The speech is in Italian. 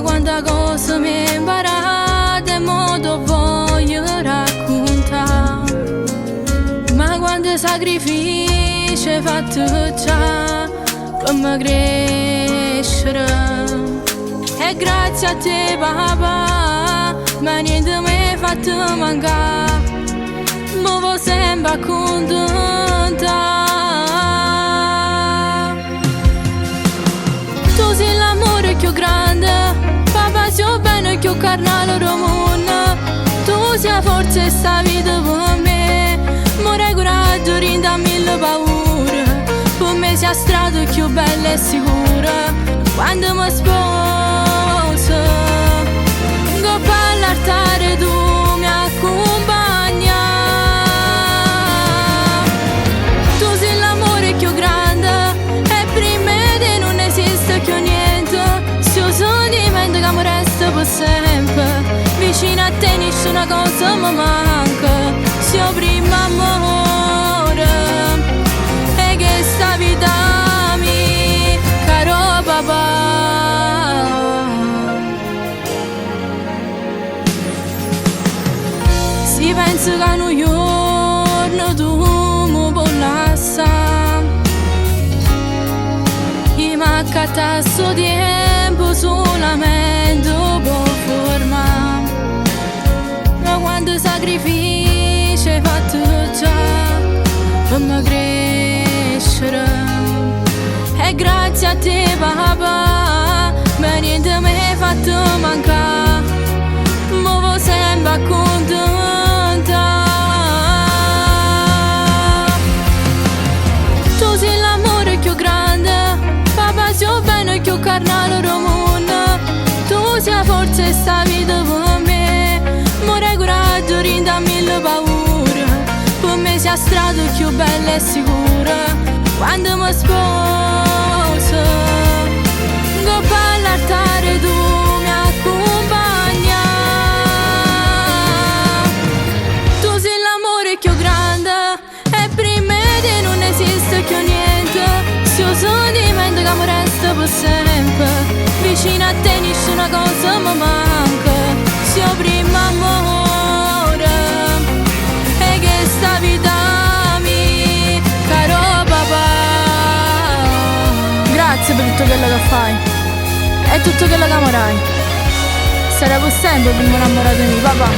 quanta cosa mi hai imparato e modo voglio raccontare. Ma quanti sacrifici hai fatto già per me crescere. E grazie a te papà, ma niente mi hai fatto mancare. Muovo sempre a contentare. Tu sei l'amore più grande, papà sei bene più carnale del mondo. Tu sei la forza e sta vita per me, amore e coraggio rinda mille paure. Per me sei la strada più bella e sicura. Quando mi sposo, coppa all'altare tu mi accompagna. Tu sei l'amore più grande e prima di non esiste più niente. Se io sentimento che mi resta per sempre, vicino a te nessuna cosa mi manca. Se io prima amore e che sta vita mi caro papà. Si pensa che a un giorno tu mi puoi lasciare, e manca questo tempo solamente può formare. Ma quanti sacrifici hai fatto già per me crescere. E grazie a te papà, ma niente mi hai fatto mancare. Muovo sempre a contentare. Tu sei l'amore più grande, papà sei bene più carnale del mondo. Tu sei la forza e sta vita per me, amore e coraggio rinda mille paure. Per me sei la strada più bella e sicura. Quando mi sposo, coppa all'altare tu mi accompagna. Tu sei l'amore più grande e prima di non esiste più niente. Se io sentimento che mi resta per sempre, vicino a te nessuna cosa mi manca. Se io prima amore e che sta vita mi caro papà. Grazie per tutto quello che fai e tutto quello che amerai. Sarà per sempre il primo innamorato di mio papà.